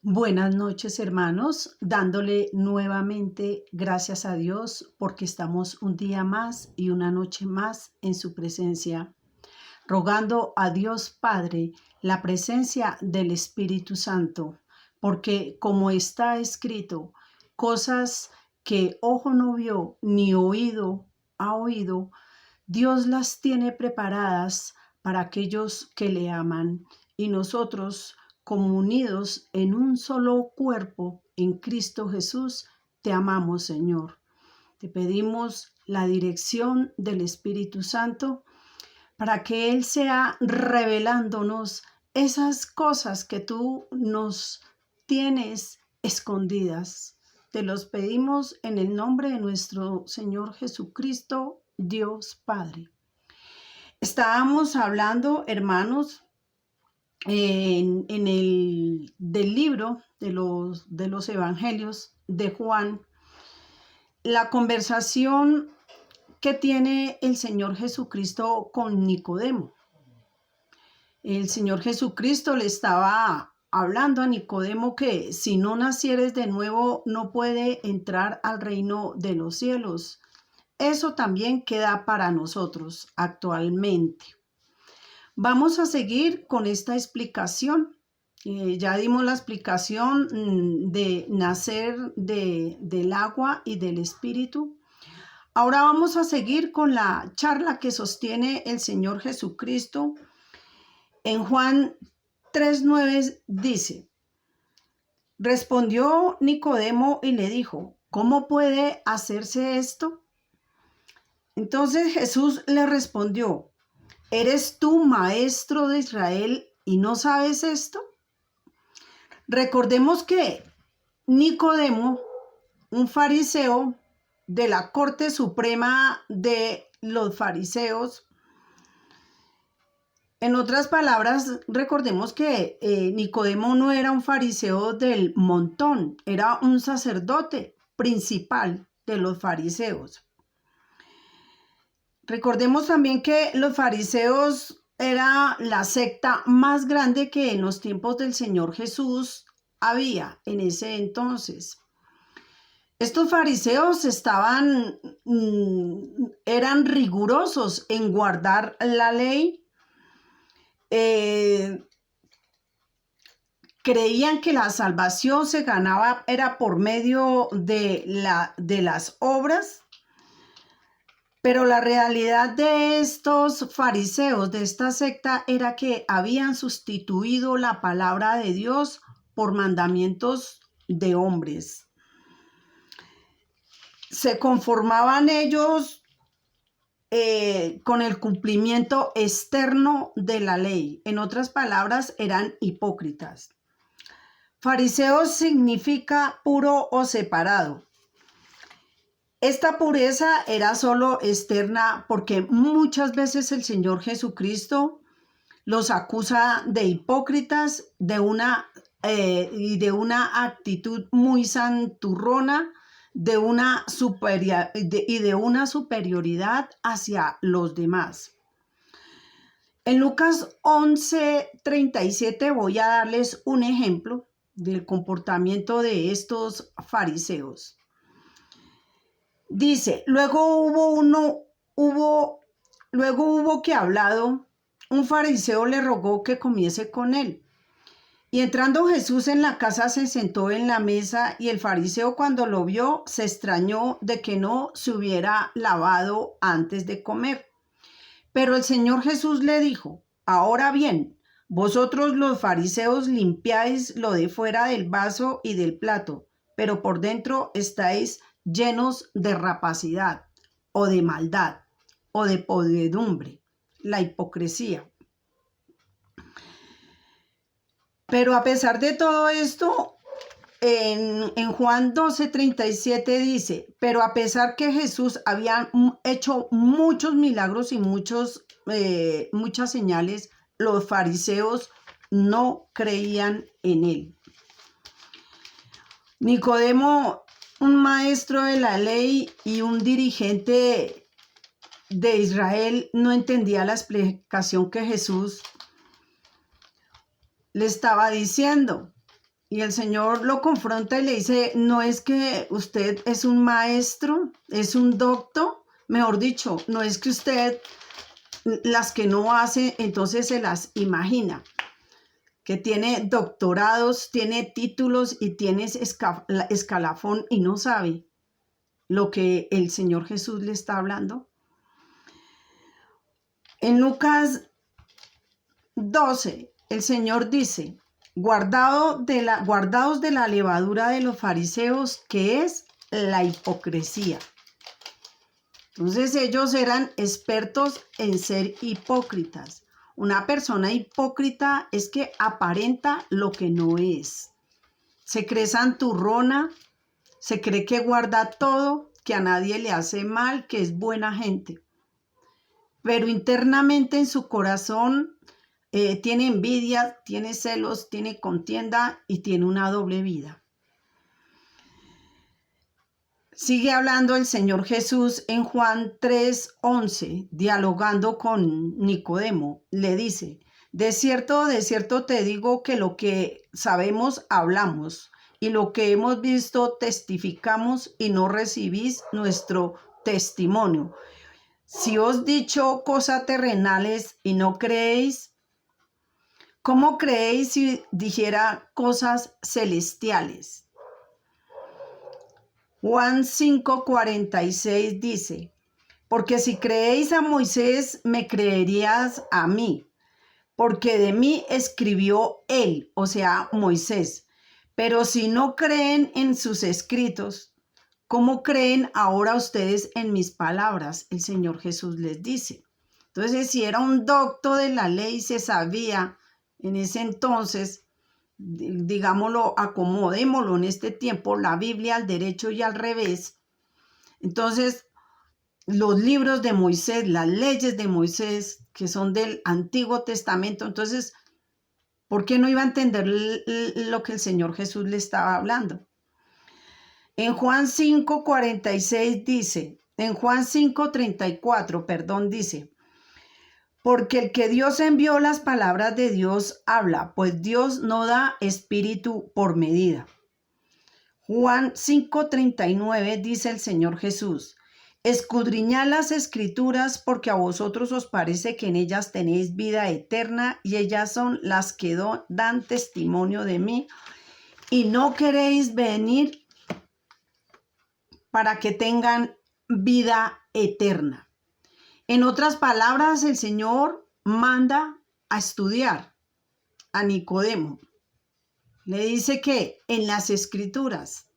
Buenas noches, hermanos, dándole nuevamente gracias a Dios porque estamos un día más y una noche más en su presencia, rogando a Dios Padre la presencia del Espíritu Santo, porque como está escrito, cosas que ojo no vio ni oído ha oído, Dios las tiene preparadas para aquellos que le aman y nosotros, como unidos en un solo cuerpo en Cristo Jesús, te amamos, Señor. Te pedimos la dirección del Espíritu Santo para que Él sea revelándonos esas cosas que tú nos tienes escondidas. Te los pedimos en el nombre de nuestro Señor Jesucristo, Dios Padre. Estábamos hablando, hermanos, del libro de los evangelios de Juan, la conversación que tiene el Señor Jesucristo con Nicodemo. El Señor Jesucristo le estaba hablando a Nicodemo que si no nacieres de nuevo no puede entrar al reino de los cielos. Eso también queda para nosotros actualmente. Vamos a seguir con esta explicación. Ya dimos la explicación de nacer del agua y del espíritu. Ahora vamos a seguir con la charla que sostiene el Señor Jesucristo. En Juan 3:9 dice, respondió Nicodemo y le dijo, ¿cómo puede hacerse esto? Entonces Jesús le respondió, ¿eres tú maestro de Israel y no sabes esto? Recordemos que Nicodemo, un fariseo de la corte suprema de los fariseos, en otras palabras, recordemos que Nicodemo no era un fariseo del montón, era un sacerdote principal de los fariseos. Recordemos también que los fariseos era la secta más grande que en los tiempos del Señor Jesús había en ese entonces. Estos fariseos eran rigurosos en guardar la ley. Creían que la salvación se ganaba era por medio de las obras, pero la realidad de estos fariseos, de esta secta, era que habían sustituido la palabra de Dios por mandamientos de hombres. Se conformaban ellos con el cumplimiento externo de la ley. En otras palabras, eran hipócritas. Fariseo significa puro o separado. Esta pureza era solo externa porque muchas veces el Señor Jesucristo los acusa de hipócritas y de una actitud muy santurrona, de una superioridad hacia los demás. En Lucas 11:37 voy a darles un ejemplo del comportamiento de estos fariseos. Dice, luego hubo que hablado, un fariseo le rogó que comiese con él. Y entrando Jesús en la casa se sentó en la mesa y el fariseo cuando lo vio se extrañó de que no se hubiera lavado antes de comer. Pero el Señor Jesús le dijo, ahora bien, vosotros los fariseos limpiáis lo de fuera del vaso y del plato, pero por dentro estáis llenos de rapacidad o de maldad o de podredumbre, la hipocresía. Pero a pesar de todo esto, en Juan 12:37 dice, pero a pesar que Jesús había hecho muchos milagros y muchas señales, los fariseos no creían en él. Nicodemo, un maestro de la ley y un dirigente de Israel, no entendía la explicación que Jesús le estaba diciendo. Y el Señor lo confronta y le dice, no es que usted es un maestro, es un doctor, mejor dicho, no es que usted las que no hace, entonces se las imagina, que tiene doctorados, tiene títulos y tiene escalafón y no sabe lo que el Señor Jesús le está hablando. En Lucas 12, el Señor dice, guardaos de la levadura de los fariseos, que es la hipocresía. Entonces ellos eran expertos en ser hipócritas. Una persona hipócrita es que aparenta lo que no es. Se cree santurrona, se cree que guarda todo, que a nadie le hace mal, que es buena gente. Pero internamente en su corazón tiene envidia, tiene celos, tiene contienda y tiene una doble vida. Sigue hablando el Señor Jesús en Juan 3:11, dialogando con Nicodemo. Le dice, de cierto te digo que lo que sabemos hablamos y lo que hemos visto testificamos y no recibís nuestro testimonio. Si os dicho cosas terrenales y no creéis, ¿cómo creéis si dijera cosas celestiales? Juan 5:46 dice, porque si creéis a Moisés, me creerías a mí, porque de mí escribió él, o sea, Moisés. Pero si no creen en sus escritos, ¿cómo creen ahora ustedes en mis palabras? El Señor Jesús les dice. Entonces, si era un doctor de la ley, se sabía en ese entonces, digámoslo, acomodémoslo en este tiempo, la Biblia al derecho y al revés. Entonces, los libros de Moisés, las leyes de Moisés, que son del Antiguo Testamento, entonces, ¿por qué no iba a entender lo que el Señor Jesús le estaba hablando? En Juan 5:46 dice, en Juan 5:34, perdón, dice, porque el que Dios envió, las palabras de Dios habla, pues Dios no da espíritu por medida. Juan 5:39 dice el Señor Jesús, escudriñad las escrituras porque a vosotros os parece que en ellas tenéis vida eterna y ellas son las que dan testimonio de mí y no queréis venir para que tengan vida eterna. En otras palabras, el Señor manda a estudiar a Nicodemo. Le dice que en las escrituras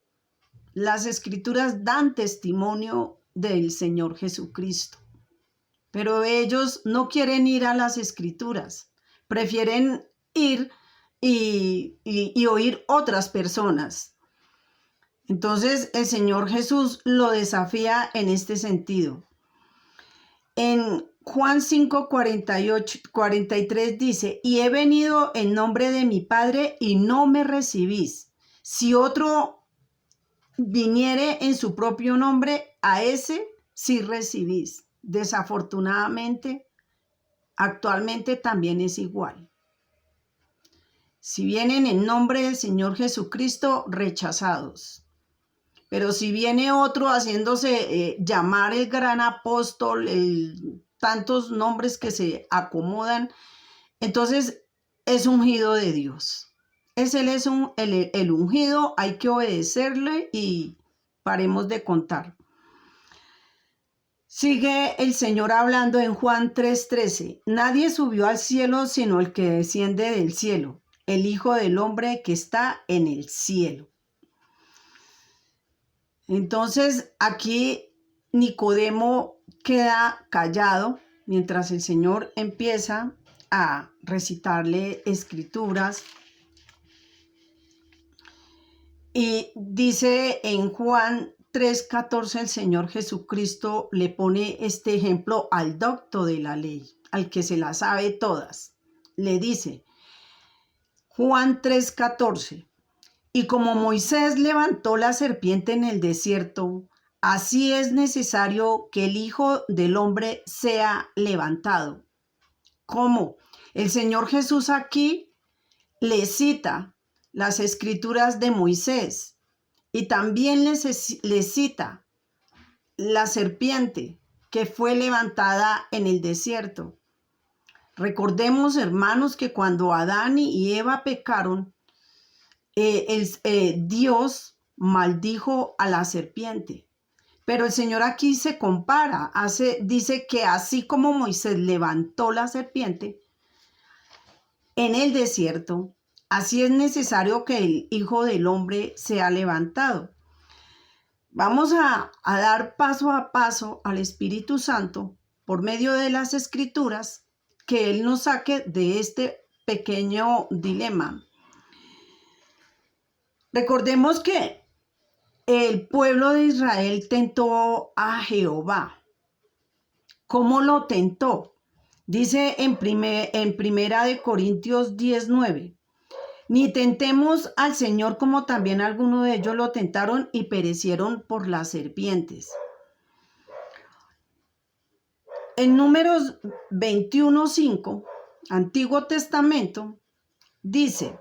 dan testimonio del Señor Jesucristo. Pero ellos no quieren ir a las escrituras, prefieren ir y oír otras personas. Entonces el Señor Jesús lo desafía en este sentido. En Juan 5:43 dice, y he venido en nombre de mi Padre y no me recibís. Si otro viniere en su propio nombre, a ese sí recibís. Desafortunadamente, actualmente también es igual. Si vienen en nombre del Señor Jesucristo, rechazados. Pero si viene otro haciéndose llamar el gran apóstol, tantos nombres que se acomodan, entonces es ungido de Dios. Él es el ungido, hay que obedecerle y paremos de contar. Sigue el Señor hablando en Juan 3:13. Nadie subió al cielo sino el que desciende del cielo, el Hijo del Hombre que está en el cielo. Entonces aquí Nicodemo queda callado mientras el Señor empieza a recitarle escrituras. Y dice en Juan 3:14 el Señor Jesucristo le pone este ejemplo al doctor de la ley, al que se la sabe todas. Le dice, Juan 3:14, y como Moisés levantó la serpiente en el desierto, así es necesario que el Hijo del Hombre sea levantado. ¿Cómo? El Señor Jesús aquí le cita las escrituras de Moisés y también les cita la serpiente que fue levantada en el desierto. Recordemos, hermanos, que cuando Adán y Eva pecaron, Dios maldijo a la serpiente. Pero el Señor aquí se compara, dice que así como Moisés levantó la serpiente en el desierto, así es necesario que el Hijo del Hombre sea levantado. Vamos a dar paso a paso al Espíritu Santo por medio de las Escrituras, que Él nos saque de este pequeño dilema. Recordemos que el pueblo de Israel tentó a Jehová. ¿Cómo lo tentó? Dice en Primera de Corintios 10:9. Ni tentemos al Señor como también algunos de ellos lo tentaron y perecieron por las serpientes. En Números 21:5, Antiguo Testamento, dice: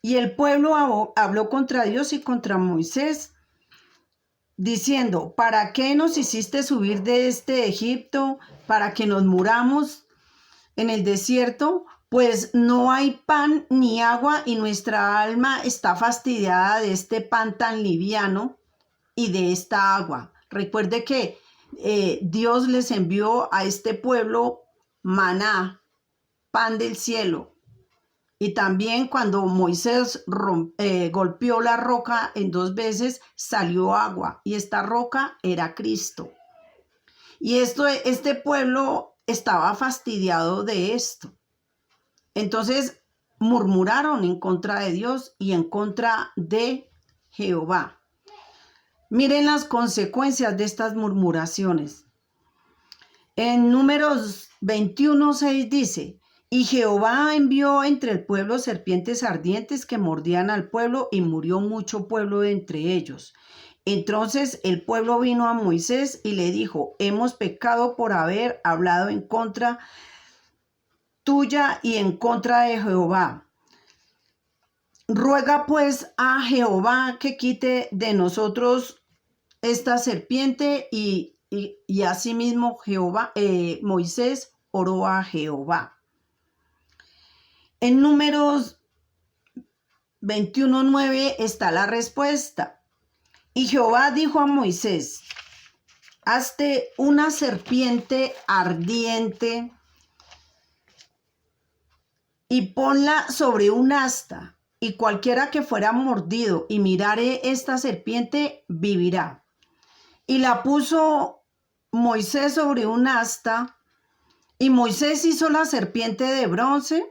y el pueblo habló contra Dios y contra Moisés, diciendo: ¿para qué nos hiciste subir de Egipto? ¿Para que nos muramos en el desierto? Pues no hay pan ni agua y nuestra alma está fastidiada de este pan tan liviano y de esta agua. Recuerde que Dios les envió a este pueblo maná, pan del cielo. Y también cuando Moisés golpeó la roca en 2 veces, salió agua. Y esta roca era Cristo. Y este pueblo estaba fastidiado de esto. Entonces murmuraron en contra de Dios y en contra de Jehová. Miren las consecuencias de estas murmuraciones. En Números 21:6 dice: y Jehová envió entre el pueblo serpientes ardientes que mordían al pueblo, y murió mucho pueblo de entre ellos. Entonces el pueblo vino a Moisés y le dijo: hemos pecado por haber hablado en contra tuya y en contra de Jehová. Ruega pues a Jehová que quite de nosotros esta serpiente. Y asimismo Moisés oró a Jehová. En Números 21:9 está la respuesta. Y Jehová dijo a Moisés: hazte una serpiente ardiente y ponla sobre un asta, y cualquiera que fuera mordido y mirare esta serpiente vivirá. Y la puso Moisés sobre un asta, y Moisés hizo la serpiente de bronce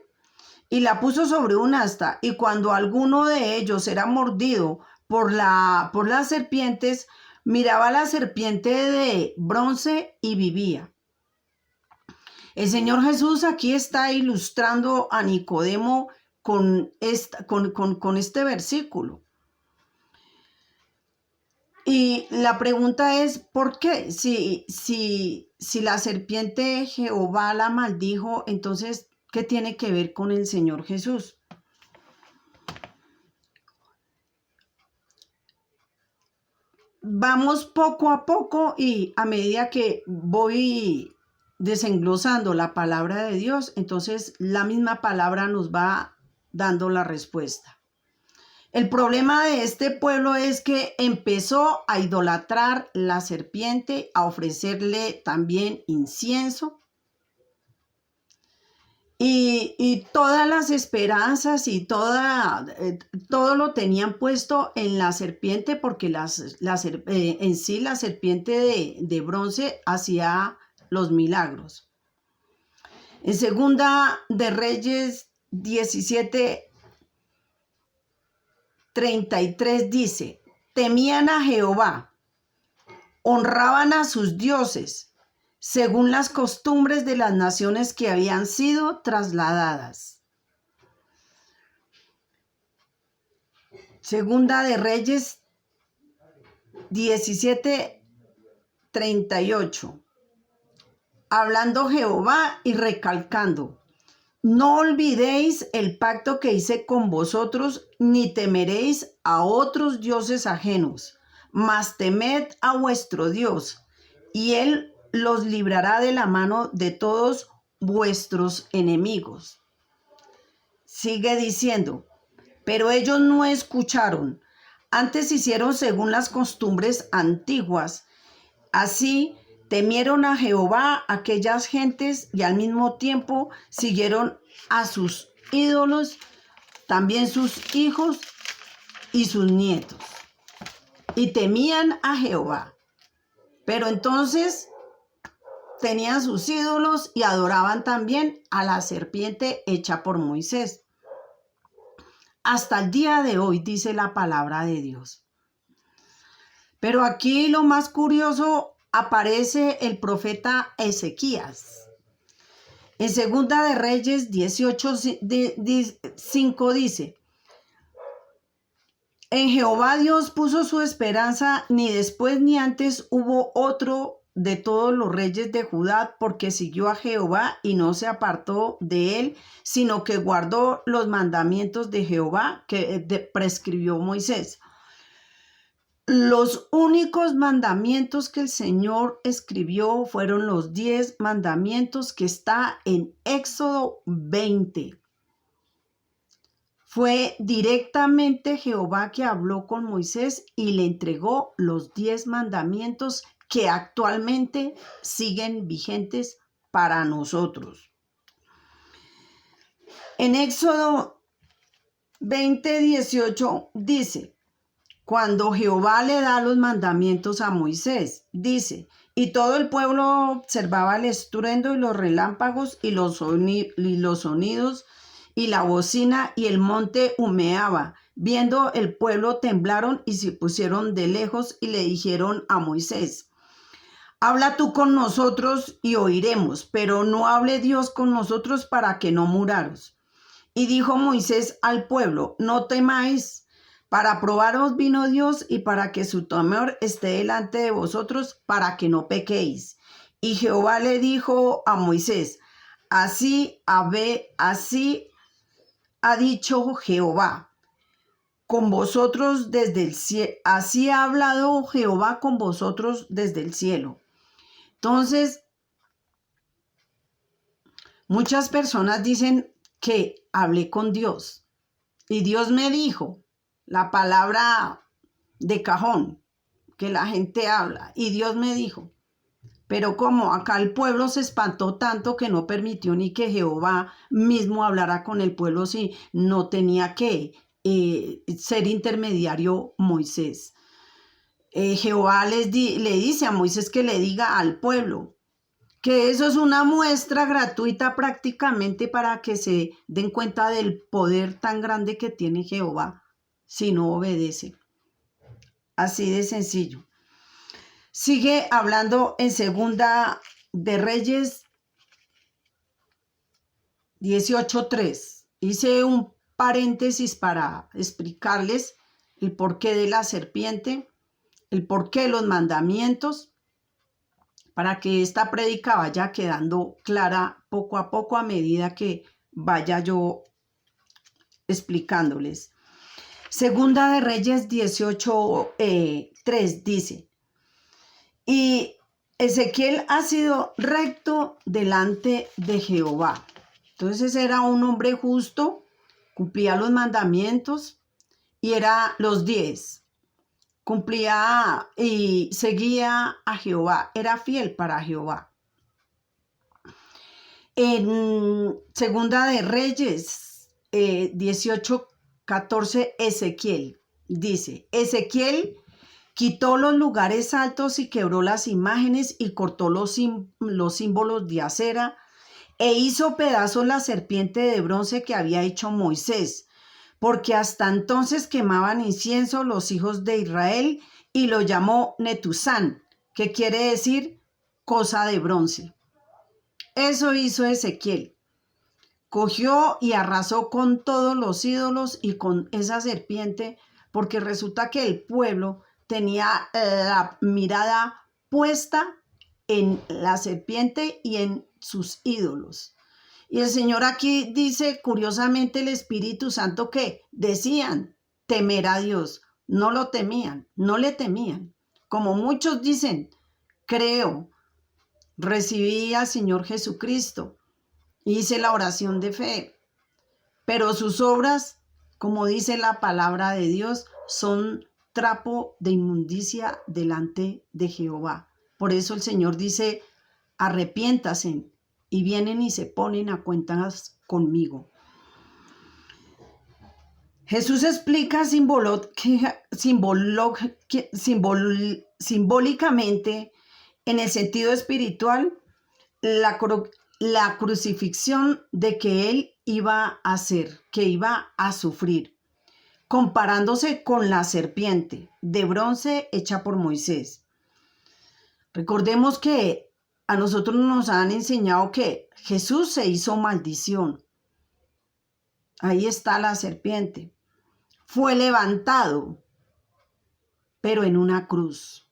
y la puso sobre un asta, y cuando alguno de ellos era mordido por las serpientes, miraba la serpiente de bronce y vivía. El Señor Jesús aquí está ilustrando a Nicodemo con este versículo. Y la pregunta es: ¿por qué? Si la serpiente Jehová la maldijo, entonces, ¿qué tiene que ver con el Señor Jesús? Vamos poco a poco, y a medida que voy desenglosando la palabra de Dios, entonces la misma palabra nos va dando la respuesta. El problema de este pueblo es que empezó a idolatrar la serpiente, a ofrecerle también incienso. Y todas las esperanzas y todo lo tenían puesto en la serpiente, porque en sí la serpiente de bronce hacía los milagros. En Segunda de Reyes 17:33 dice: temían a Jehová, honraban a sus dioses, según las costumbres de las naciones que habían sido trasladadas. Segunda de Reyes 17:38. Hablando Jehová y recalcando: No olvidéis el pacto que hice con vosotros, ni temeréis a otros dioses ajenos, mas temed a vuestro Dios, y Él los librará de la mano de todos vuestros enemigos. Sigue diciendo, pero ellos no escucharon, antes hicieron según las costumbres antiguas. Así temieron a Jehová aquellas gentes y al mismo tiempo siguieron a sus ídolos, también sus hijos y sus nietos. Y temían a Jehová. Pero entonces tenían sus ídolos y adoraban también a la serpiente hecha por Moisés. Hasta el día de hoy dice la palabra de Dios. Pero aquí lo más curioso, aparece el profeta Ezequías. En Segunda de Reyes 18:5 dice, en Jehová Dios puso su esperanza, ni después ni antes hubo otro de todos los reyes de Judá, porque siguió a Jehová y no se apartó de él, sino que guardó los mandamientos de Jehová que prescribió Moisés. Los únicos mandamientos que el Señor escribió fueron los 10 mandamientos que está en Éxodo 20. Fue directamente Jehová que habló con Moisés y le entregó los 10 mandamientos que actualmente siguen vigentes para nosotros. En Éxodo 20:18 dice, cuando Jehová le da los mandamientos a Moisés, dice, y todo el pueblo observaba el estruendo y los relámpagos y los sonidos y la bocina, y el monte humeaba. Viendo el pueblo temblaron y se pusieron de lejos y le dijeron a Moisés, habla tú con nosotros y oiremos, pero no hable Dios con nosotros para que no muraros. Y dijo Moisés al pueblo, no temáis. Para probaros vino Dios y para que su temor esté delante de vosotros, para que no pequéis. Y Jehová le dijo a Moisés, así ha dicho Jehová con vosotros desde el cielo. Así ha hablado Jehová con vosotros desde el cielo. Entonces, muchas personas dicen que hablé con Dios y Dios me dijo. La palabra de cajón que la gente habla. Y Dios me dijo, pero como acá el pueblo se espantó tanto que no permitió ni que Jehová mismo hablara con el pueblo si no tenía que ser intermediario Moisés. Jehová le dice a Moisés que le diga al pueblo que eso es una muestra gratuita prácticamente para que se den cuenta del poder tan grande que tiene Jehová si no obedece. Así de sencillo. Sigue hablando en Segunda de Reyes 18:3. Hice un paréntesis para explicarles el porqué de la serpiente, el porqué de los mandamientos, para que esta prédica vaya quedando clara poco a poco a medida que vaya yo explicándoles. Segunda de Reyes 18:3 dice, y Ezequiel ha sido recto delante de Jehová. Entonces era un hombre justo, cumplía los mandamientos y era los 10. Cumplía y seguía a Jehová, era fiel para Jehová. En Segunda de Reyes 18:14, Ezequiel dice, Ezequiel quitó los lugares altos y quebró las imágenes y cortó los símbolos de acera e hizo pedazos la serpiente de bronce que había hecho Moisés, porque hasta entonces quemaban incienso los hijos de Israel y lo llamó Netusán, que quiere decir cosa de bronce. Eso hizo Ezequiel. Cogió y arrasó con todos los ídolos y con esa serpiente, porque resulta que el pueblo tenía la mirada puesta en la serpiente y en sus ídolos. Y el Señor aquí dice, curiosamente, el Espíritu Santo que decían temer a Dios. No lo temían, no le temían. Como muchos dicen, creo, recibí al Señor Jesucristo, hice la oración de fe, pero sus obras, como dice la palabra de Dios, son trapo de inmundicia delante de Jehová. Por eso el Señor dice, arrepiéntase, y vienen y se ponen a cuentas conmigo. Jesús explica simbólicamente, en el sentido espiritual, la crucifixión de que él iba a hacer, que iba a sufrir, comparándose con la serpiente de bronce hecha por Moisés. Recordemos que a nosotros nos han enseñado que Jesús se hizo maldición. Ahí está la serpiente. Fue levantado, pero en una cruz.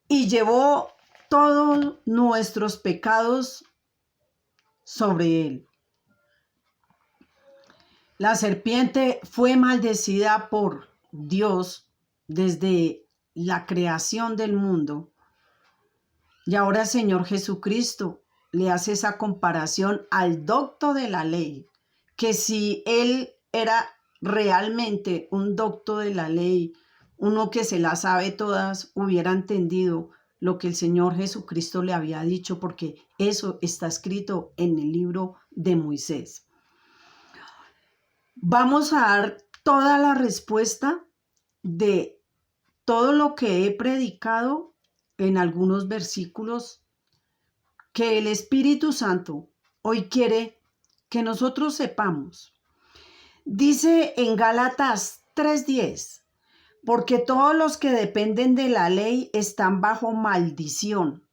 Y llevó todos nuestros pecados sobre él. La serpiente fue maldecida por Dios desde la creación del mundo. Y ahora el Señor Jesucristo le hace esa comparación al docto de la ley, que si él era realmente un docto de la ley, uno que se la sabe todas, hubiera entendido lo que el Señor Jesucristo le había dicho, porque eso está escrito en el libro de Moisés. Vamos a dar toda la respuesta de todo lo que he predicado en algunos versículos que el Espíritu Santo hoy quiere que nosotros sepamos. Dice en Gálatas 3:10, porque todos los que dependen de la ley están bajo maldición.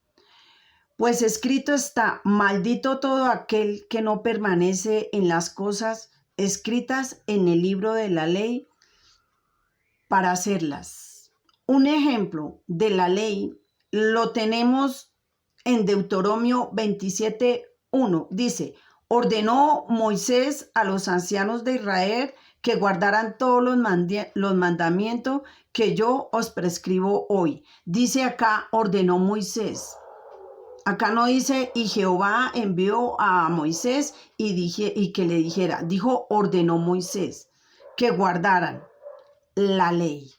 Pues escrito está, maldito todo aquel que no permanece en las cosas escritas en el libro de la ley para hacerlas. Un ejemplo de la ley lo tenemos en Deuteronomio 27:1. Dice, ordenó Moisés a los ancianos de Israel que guardaran todos los mandamientos que yo os prescribo hoy. Dice acá, ordenó Moisés. Acá no dice, y Jehová envió a Moisés y que le dijera. Dijo, ordenó Moisés que guardaran la ley.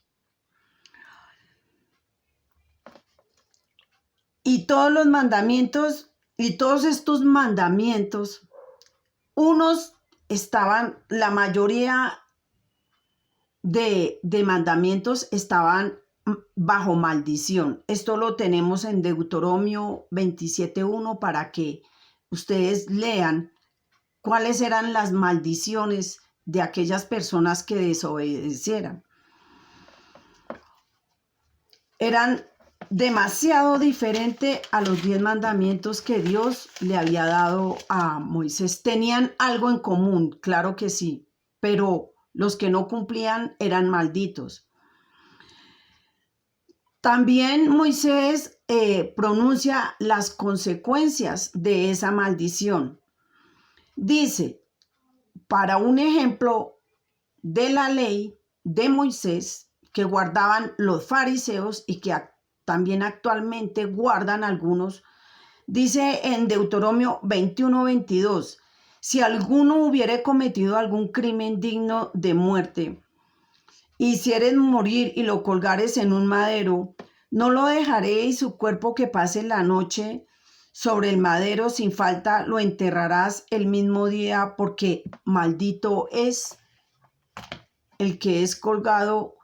Y todos los mandamientos, y todos estos mandamientos, unos estaban, la mayoría de mandamientos estaban bajo maldición. Esto lo tenemos en Deuteronomio 27:1 para que ustedes lean cuáles eran las maldiciones de aquellas personas que desobedecieran. Eran demasiado diferentes a los 10 mandamientos que Dios le había dado a Moisés. Tenían algo en común, claro que sí, pero los que no cumplían eran malditos. También Moisés pronuncia las consecuencias de esa maldición. Dice, para un ejemplo de la ley de Moisés que guardaban los fariseos y que también actualmente guardan algunos, dice en Deuteronomio 21:22, si alguno hubiere cometido algún crimen digno de muerte, hicieres morir y lo colgares en un madero, no lo dejaréis su cuerpo que pase la noche sobre el madero, sin falta lo enterrarás el mismo día, porque maldito es el que es colgado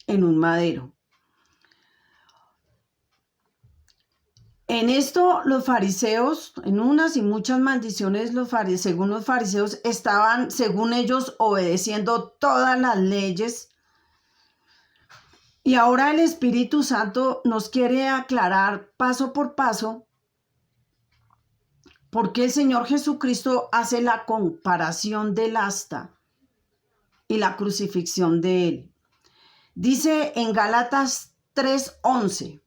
en un madero. En esto los fariseos, en unas y muchas maldiciones, según los fariseos, estaban, según ellos, obedeciendo todas las leyes. Y ahora el Espíritu Santo nos quiere aclarar paso por paso por qué el Señor Jesucristo hace la comparación del asta y la crucifixión de él. Dice en Gálatas 3:11,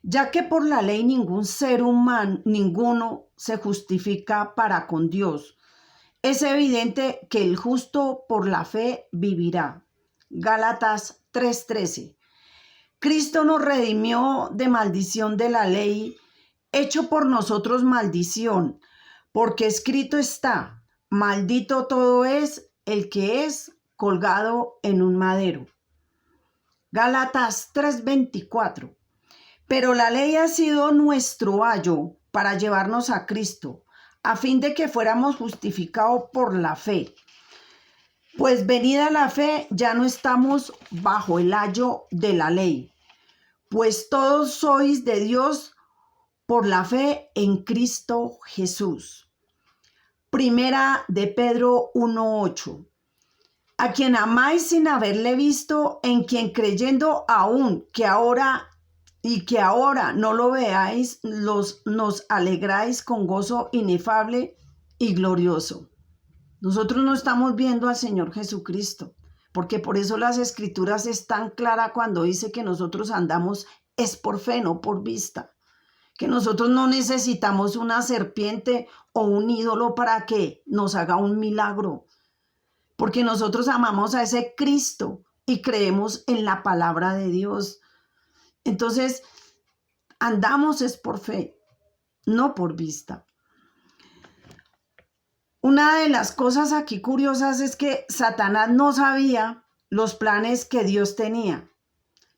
ya que por la ley ningún ser humano, ninguno se justifica para con Dios. Es evidente que el justo por la fe vivirá. Gálatas 3:13. Cristo nos redimió de maldición de la ley, hecho por nosotros maldición, porque escrito está, maldito todo es el que es colgado en un madero. Gálatas 3:24. Pero la ley ha sido nuestro ayo para llevarnos a Cristo, a fin de que fuéramos justificados por la fe. Pues venida la fe, ya no estamos bajo el ayo de la ley, pues todos sois de Dios por la fe en Cristo Jesús. Primera de Pedro 1:8. A quien amáis sin haberle visto, en quien creyendo aún que ahora no lo veáis, nos alegráis con gozo inefable y glorioso. Nosotros no estamos viendo al Señor Jesucristo, porque por eso las Escrituras es tan clara cuando dice que nosotros andamos es por fe, no por vista. Que nosotros no necesitamos una serpiente o un ídolo para que nos haga un milagro, porque nosotros amamos a ese Cristo y creemos en la palabra de Dios. Entonces, andamos es por fe, no por vista. Una de las cosas aquí curiosas es que Satanás no sabía los planes que Dios tenía,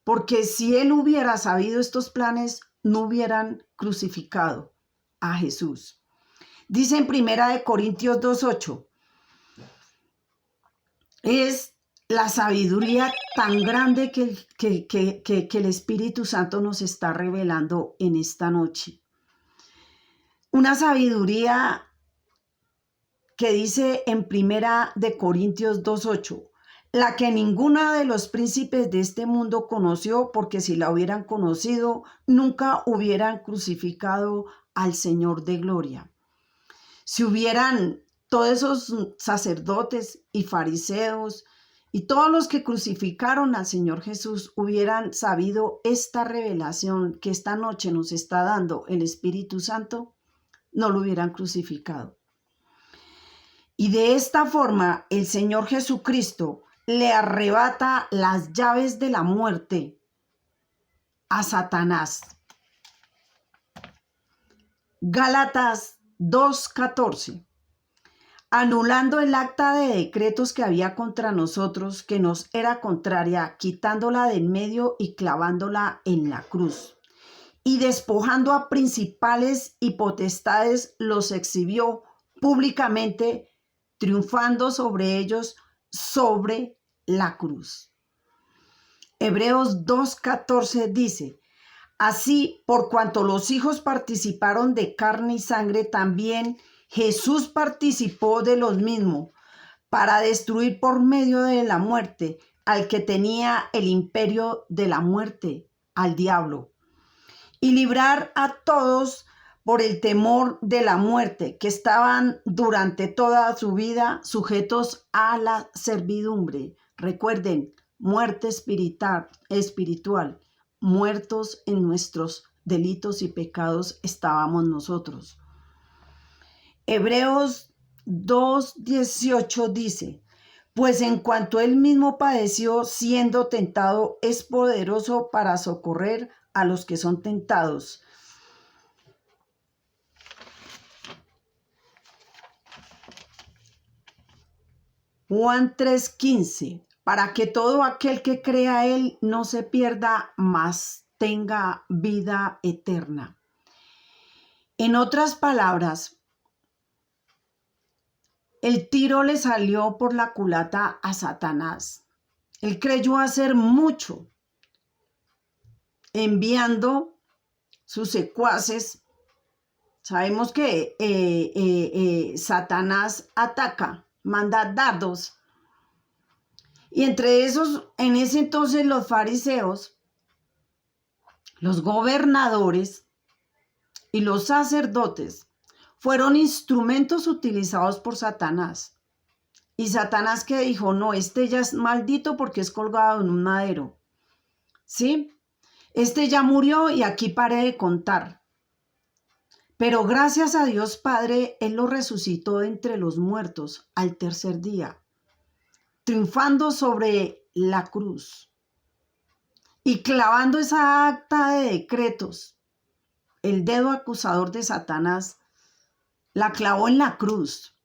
porque si él hubiera sabido estos planes, no hubieran crucificado a Jesús. Dice en 1 Corintios 2:8, es la sabiduría tan grande que el Espíritu Santo nos está revelando en esta noche. Una sabiduría que dice en 1 Corintios 2:8, la que ninguno de los príncipes de este mundo conoció, porque si la hubieran conocido, nunca hubieran crucificado al Señor de gloria. Si hubieran todos esos sacerdotes y fariseos y todos los que crucificaron al Señor Jesús hubieran sabido esta revelación que esta noche nos está dando el Espíritu Santo, no lo hubieran crucificado. Y de esta forma el Señor Jesucristo le arrebata las llaves de la muerte a Satanás. Gálatas 2:14. Anulando el acta de decretos que había contra nosotros, que nos era contraria, quitándola de en medio y clavándola en la cruz. Y despojando a principales y potestades, los exhibió públicamente, triunfando sobre ellos sobre la cruz. Hebreos 2:14 dice, así por cuanto los hijos participaron de carne y sangre, también Jesús participó de los mismos, para destruir por medio de la muerte al que tenía el imperio de la muerte, al diablo, y librar a todos por el temor de la muerte, que estaban durante toda su vida sujetos a la servidumbre. Recuerden, muerte espiritual, muertos en nuestros delitos y pecados estábamos nosotros. Hebreos 2:18 dice, pues en cuanto él mismo padeció siendo tentado, es poderoso para socorrer a los que son tentados. Juan 3:15, para que todo aquel que crea a él no se pierda, mas tenga vida eterna. En otras palabras, el tiro le salió por la culata a Satanás. Él creyó hacer mucho, enviando sus secuaces. Sabemos que Satanás ataca, manda dardos. Y entre esos, en ese entonces los fariseos, los gobernadores y los sacerdotes fueron instrumentos utilizados por Satanás. Y Satanás que dijo, no, este ya es maldito porque es colgado en un madero. ¿Sí? Este ya murió y aquí paré de contar. Pero gracias a Dios Padre, Él lo resucitó de entre los muertos al tercer día, triunfando sobre la cruz y clavando esa acta de decretos. El dedo acusador de Satanás la clavó en la cruz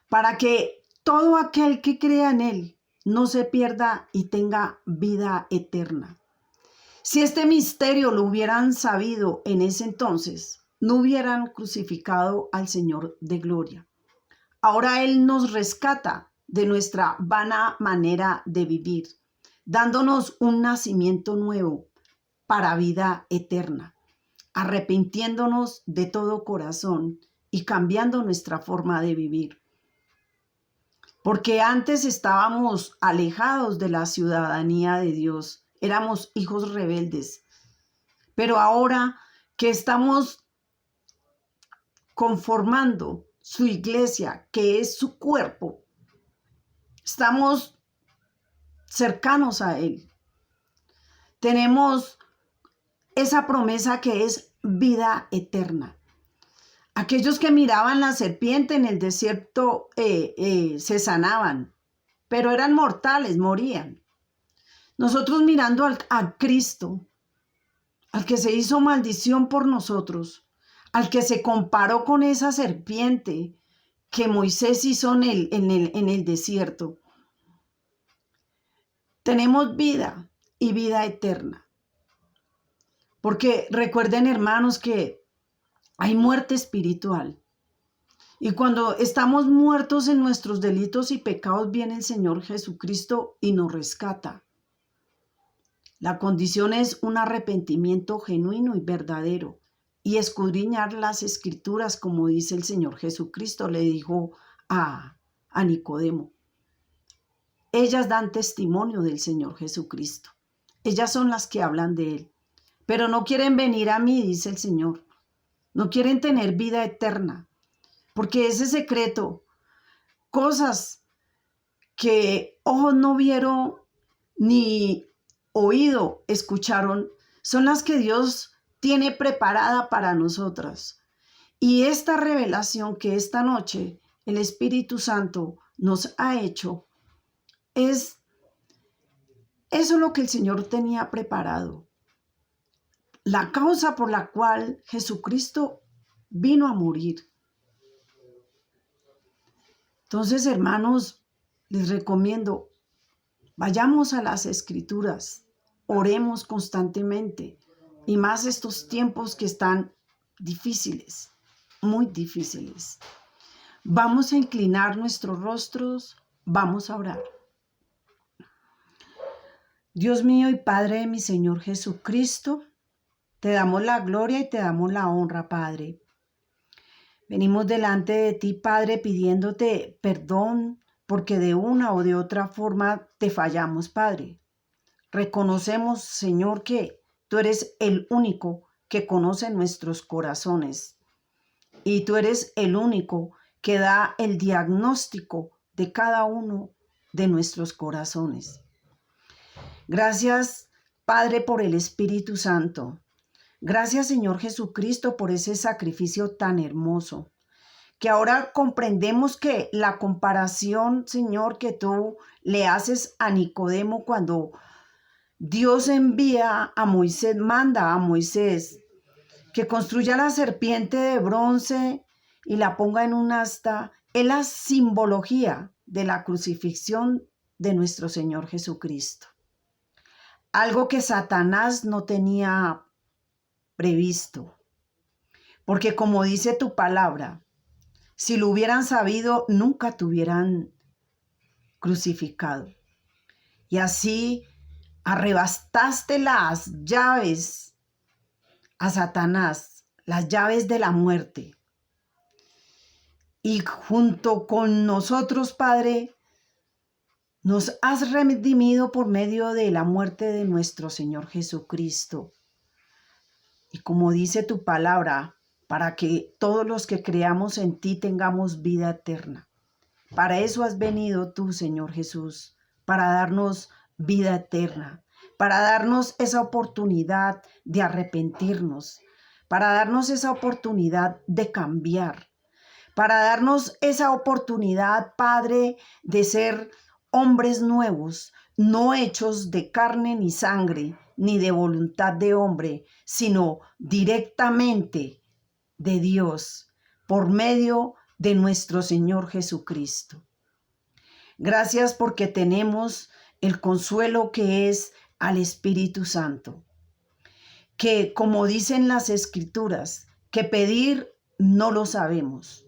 para que todo aquel que crea en Él no se pierda y tenga vida eterna. Si este misterio lo hubieran sabido en ese entonces, no hubieran crucificado al Señor de gloria. Ahora Él nos rescata de nuestra vana manera de vivir, dándonos un nacimiento nuevo para vida eterna, arrepintiéndonos de todo corazón y cambiando nuestra forma de vivir. Porque antes estábamos alejados de la ciudadanía de Dios, éramos hijos rebeldes, pero ahora que estamos conformando su iglesia, que es su cuerpo, estamos cercanos a Él. Tenemos esa promesa que es vida eterna. Aquellos que miraban la serpiente en el desierto se sanaban, pero eran mortales, morían. Nosotros mirando a Cristo, al que se hizo maldición por nosotros, al que se comparó con esa serpiente que Moisés hizo en el desierto, tenemos vida y vida eterna. Porque recuerden, hermanos, que hay muerte espiritual. Y cuando estamos muertos en nuestros delitos y pecados, viene el Señor Jesucristo y nos rescata. La condición es un arrepentimiento genuino y verdadero y escudriñar las escrituras, como dice el Señor Jesucristo, le dijo a Nicodemo. Ellas dan testimonio del Señor Jesucristo. Ellas son las que hablan de Él. Pero no quieren venir a mí, dice el Señor. No quieren tener vida eterna. Porque ese secreto, cosas que ojos no vieron ni oído escucharon, son las que Dios tiene preparada para nosotras. Y esta revelación que esta noche el Espíritu Santo nos ha hecho, es eso lo que el Señor tenía preparado. La causa por la cual Jesucristo vino a morir. Entonces, hermanos, les recomiendo, vayamos a las Escrituras, oremos constantemente, y más estos tiempos que están difíciles, muy difíciles. Vamos a inclinar nuestros rostros, vamos a orar. Dios mío y Padre de mi Señor Jesucristo, te damos la gloria y te damos la honra, Padre. Venimos delante de ti, Padre, pidiéndote perdón porque de una o de otra forma te fallamos, Padre. Reconocemos, Señor, que tú eres el único que conoce nuestros corazones y tú eres el único que da el diagnóstico de cada uno de nuestros corazones. Gracias, Padre, por el Espíritu Santo. Gracias, Señor Jesucristo, por ese sacrificio tan hermoso, que ahora comprendemos que la comparación, Señor, que tú le haces a Nicodemo cuando Dios envía a Moisés, manda a Moisés que construya la serpiente de bronce y la ponga en un asta, es la simbología de la crucifixión de nuestro Señor Jesucristo. Algo que Satanás no tenía previsto. Porque como dice tu palabra, si lo hubieran sabido, nunca te hubieran crucificado. Y así arrebastaste las llaves a Satanás, las llaves de la muerte. Y junto con nosotros, Padre, nos has redimido por medio de la muerte de nuestro Señor Jesucristo. Y como dice tu palabra, para que todos los que creamos en ti tengamos vida eterna. Para eso has venido tú, Señor Jesús, para darnos vida eterna, para darnos esa oportunidad de arrepentirnos, para darnos esa oportunidad de cambiar, para darnos esa oportunidad, Padre, de ser hombres nuevos, no hechos de carne ni sangre, ni de voluntad de hombre, sino directamente de Dios, por medio de nuestro Señor Jesucristo. Gracias porque tenemos el consuelo que es al Espíritu Santo, que como dicen las Escrituras, que pedir no lo sabemos,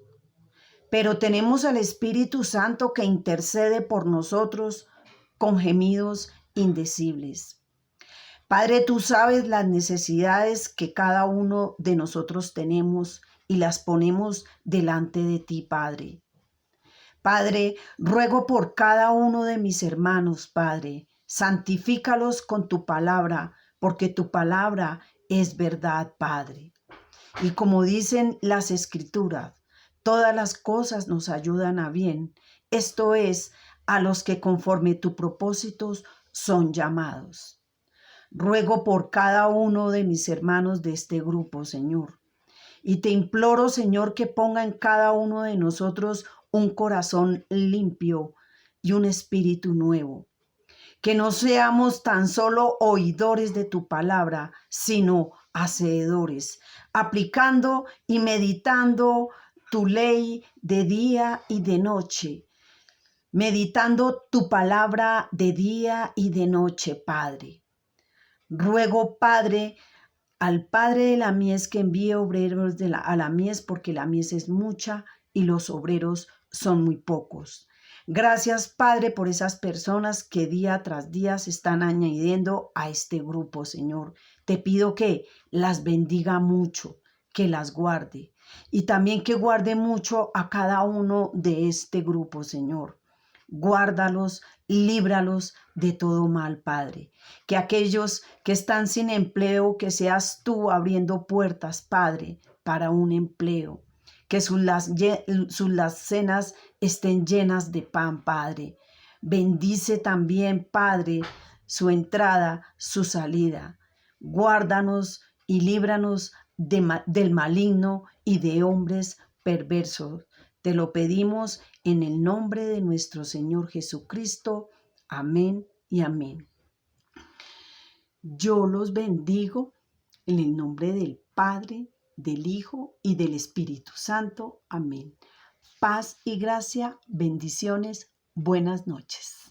pero tenemos al Espíritu Santo que intercede por nosotros con gemidos indecibles. Padre, tú sabes las necesidades que cada uno de nosotros tenemos y las ponemos delante de ti, Padre. Padre, ruego por cada uno de mis hermanos, Padre, santifícalos con tu palabra, porque tu palabra es verdad, Padre. Y como dicen las Escrituras, todas las cosas nos ayudan a bien. Esto es, a los que conforme tu propósitos son llamados. Ruego por cada uno de mis hermanos de este grupo, Señor. Y te imploro, Señor, que ponga en cada uno de nosotros un corazón limpio y un espíritu nuevo. Que no seamos tan solo oidores de tu palabra, sino hacedores, aplicando y meditando tu ley de día y de noche, meditando tu palabra de día y de noche, Padre. Ruego, Padre, al Padre de la mies que envíe obreros a la mies, porque la mies es mucha y los obreros son muy pocos. Gracias, Padre, por esas personas que día tras día se están añadiendo a este grupo, Señor. Te pido que las bendiga mucho, que las guarde y también que guarde mucho a cada uno de este grupo, Señor. Guárdalos, líbralos de todo mal, Padre. Que aquellos que están sin empleo, que seas tú abriendo puertas, Padre, para un empleo. Que sus cenas estén llenas de pan, Padre. Bendice también, Padre, su entrada, su salida. Guárdanos y líbranos del maligno y de hombres perversos. Te lo pedimos en el nombre de nuestro Señor Jesucristo. Amén y amén. Yo los bendigo en el nombre del Padre, del Hijo y del Espíritu Santo. Amén. Paz y gracia, bendiciones, buenas noches.